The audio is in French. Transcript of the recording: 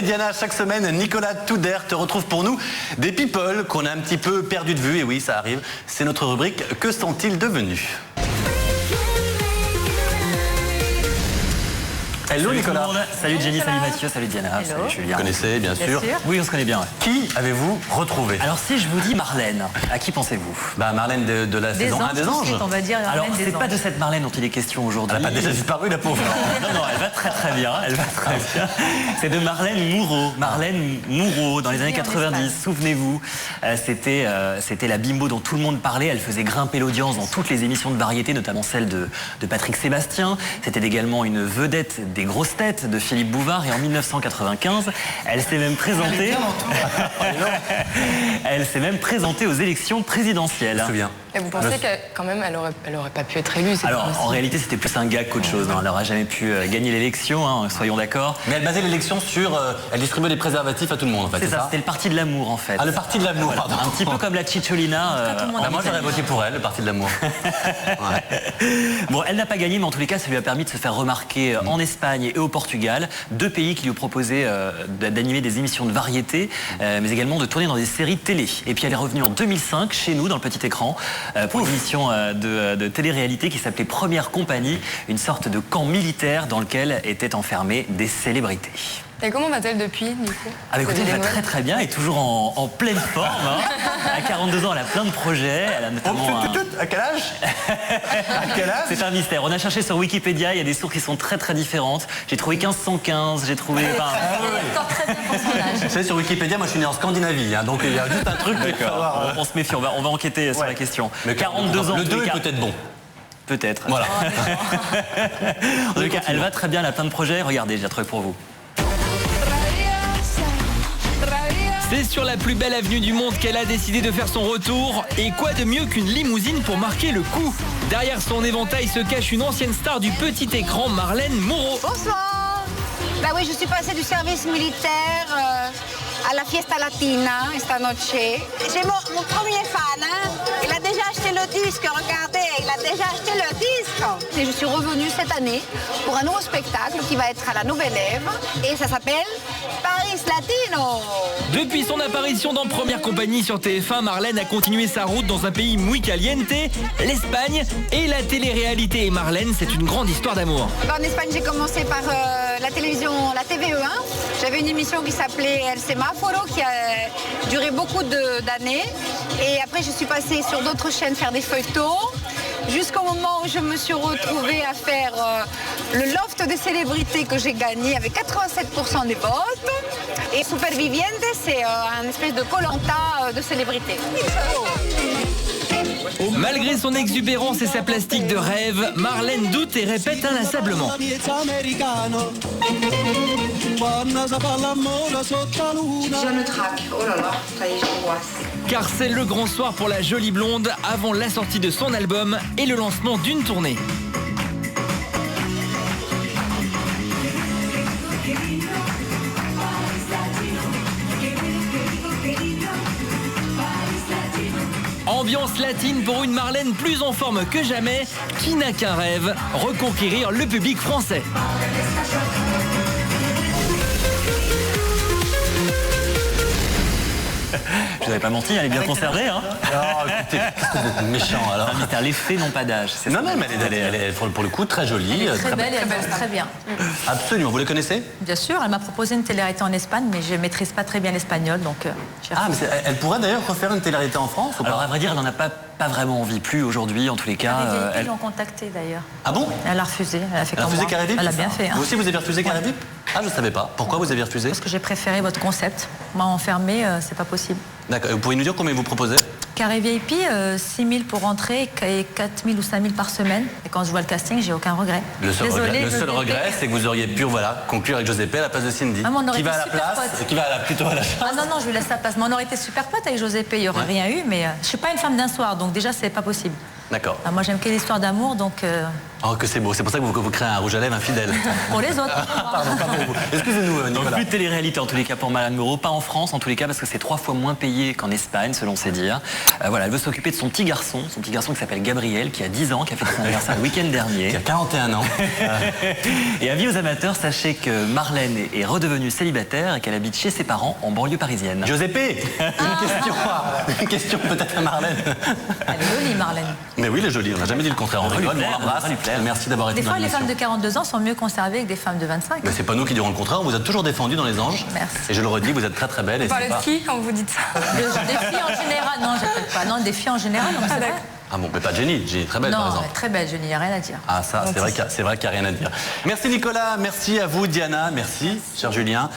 Diana, chaque semaine, Nicolas Touder te retrouve pour nous des people qu'on a un petit peu perdu de vue. Et oui, ça arrive, c'est notre rubrique « Que sont-ils devenus ?» Hello Nicolas. Salut Jenny, salut Mathieu, salut Diana, salut Julien. Vous connaissez bien sûr. Oui, on se connaît bien. Ouais. Qui avez-vous retrouvé? Alors si je vous dis Marlène, à qui pensez-vous? Bah Marlène de la saison 1 des Anges. On va dire alors c'est pas de cette Marlène dont il est question aujourd'hui. Elle n'a pas déjà disparu la pauvre. Non, elle va très bien, elle va très bien. C'est de Marlène Moreau. Marlène Moreau, dans les années 90, souvenez-vous, c'était la bimbo dont tout le monde parlait. Elle faisait grimper l'audience dans toutes les émissions de variété, notamment celle de Patrick Sébastien. C'était également une vedette des grosses têtes de Philippe Bouvard. Et en 1995, elle s'est même présentée. Elle s'est même présentée aux élections présidentielles. Je me souviens. Et vous pensez qu'elle, quand même, elle aurait pas pu être élue? Alors, en réalité, c'était plus un gag qu'autre chose. Hein. Elle n'aurait jamais pu gagner l'élection, hein, soyons d'accord. Mais elle basait l'élection sur... elle distribuait des préservatifs à tout le monde, en fait. C'est ça, c'était le parti de l'amour, en fait. Ah, le parti de l'amour, voilà. pardon. Un petit peu comme la Cicciolina. Moi, j'aurais voté pour elle, le parti de l'amour. Bon, elle n'a pas gagné, mais en tous les cas, ça lui a permis de se faire remarquer en Espagne et au Portugal. Deux pays qui lui ont proposé d'animer des émissions de variété, mais également de tourner dans des séries télé. Et puis elle est revenue en 2005, chez nous, dans le petit écran, pour une émission de télé-réalité qui s'appelait Première Compagnie, une sorte de camp militaire dans lequel étaient enfermés des célébrités. Et comment va-t-elle depuis, du coup? Ah bah écoutez, elle va très très bien, elle est toujours en pleine forme. Hein. À 42 ans, elle a plein de projets. Elle a notamment À quel âge? À quel âge? C'est un mystère. On a cherché sur Wikipédia, il y a des sources qui sont très très différentes. J'ai trouvé 1515, j'ai trouvé... Elle est encore très bien pour son âge. Vous savez, sur Wikipédia, moi je suis né en Scandinavie, hein, donc il y a juste un truc. D'accord, on se méfie, on va enquêter sur la question. Mais 42 ans... Le 2 est peut-être bon. Peut-être. Voilà. En tout cas, elle va très bien, elle a plein de projets. Regardez, j'ai un truc pour vous. C'est sur la plus belle avenue du monde qu'elle a décidé de faire son retour. Et quoi de mieux qu'une limousine pour marquer le coup? Derrière son éventail se cache une ancienne star du petit écran, Marlène Moreau. Bonsoir. Bah oui, je suis passée du service militaire à la fiesta latina esta noche. C'est mon premier fan, hein. Il a déjà acheté le disque, regardez, il a déjà acheté le disque. Et je suis revenue cette année pour un nouveau spectacle qui va être à la Nouvelle Ève et ça s'appelle Paris Latino. Depuis son apparition dans Première Compagnie sur TF1, Marlène a continué sa route dans un pays muy caliente, l'Espagne et la télé-réalité. Et Marlène, c'est une grande histoire d'amour. En Espagne, j'ai commencé par la télévision, la TVE1. J'avais une émission qui s'appelait El Semáforo qui a duré beaucoup d'années. Et après, je suis passée sur d'autres chaînes faire des feuilletons. Jusqu'au moment où je me suis retrouvée à faire le loft des célébrités que j'ai gagné avec 87% des votes. Et Superviviente, c'est un espèce de Koh-Lanta de célébrités. Malgré son exubérance et sa plastique de rêve, Marlène doute et répète inlassablement. Je me traque, oh là là, ça y est, j'angoisse. Car c'est le grand soir pour la jolie blonde avant la sortie de son album et le lancement d'une tournée. Ambiance latine pour une Marlène plus en forme que jamais, qui n'a qu'un rêve, reconquérir le public français. Je vous avais pas menti, elle est bien conservée. Hein. Oh, écoutez, qu'est-ce que vous êtes méchant alors. Les faits n'ont pas d'âge. Non, mais elle est pour le coup très jolie. Très belle et elle danse très bien. Absolument, vous les connaissez? Bien sûr, elle m'a proposé une télé-réalité en Espagne, mais je ne maîtrise pas très bien l'espagnol, donc j'ai Ah, mais elle pourrait d'ailleurs refaire une télé-réalité en France ou pas? Alors à vrai dire, elle n'en a pas vraiment envie, plus aujourd'hui en tous les cas. Ils l'ont contactée d'ailleurs. Ah bon? Elle a refusé, elle a fait Elle a comme refusé moi. Carré-Vip? Elle a bien fait. Hein. Vous aussi, vous avez refusé Carré-Vip? Ah, je ne savais pas. Pourquoi vous avez refusé? Parce que j'ai préféré votre concept. Moi, enfermée, c'est pas possible. D'accord. Vous pourriez nous dire combien vous proposez? Carré VIP, 6 000 pour rentrer et 4 000 ou 5 000 par semaine. Et quand je vois le casting, j'ai aucun regret. Le seul regret, c'est que vous auriez pu conclure avec José P à la place de Cindy. Ah, mais on aurait qui va à la été super place, potes. qui va plutôt à la chasse. Ah non, je lui laisse la place. Mais on aurait été super potes avec José P. Il n'y aurait rien eu, mais je ne suis pas une femme d'un soir, donc déjà, c'est pas possible. D'accord. Ah, moi, j'aime que l'histoire d'amour, donc Oh, que c'est beau. C'est pour ça que vous créez un rouge à lèvres infidèle. Pour les autres. Pardon, pas pour vous. Excusez-nous, Donc Nicolas. plus de télé-réalité en tous les cas pour Marlène Moreau, pas en France en tous les cas parce que c'est 3 fois moins payé qu'en Espagne selon ses dires. Voilà, elle veut s'occuper de son petit garçon qui s'appelle Gabriel, qui a 10 ans, qui a fait son anniversaire le week-end dernier. Il y a 41 ans. Et avis aux amateurs, sachez que Marlène est redevenue célibataire et qu'elle habite chez ses parents en banlieue parisienne. Giuseppe, une question peut-être à Marlène. Elle est jolie, Marlène. Mais oui, elle est jolie, on n'a jamais dit le contraire. On va lui rigole, mais plaire, on l'embrasse. on va lui plaire. Merci d'avoir été Des dans fois, les l'émission. femmes de 42 ans sont mieux conservées que des femmes de 25. Mais c'est pas nous qui dirons le contraire, on vous a toujours défendu dans Les Anges. Merci. Et je le redis, vous êtes très très belle. Et Par c'est le pas... ski quand vous dites ça. Des filles en général, non, j'appelle pas. Non, des filles en général, non, c'est vrai. Ah bon, mais pas Jenny, Jenny est très belle par Non, exemple. très belle, je n'y ai rien à dire. Ah ça, c'est vrai qu'il n'y a rien à dire. Merci Nicolas, merci à vous Diana, merci cher Julien.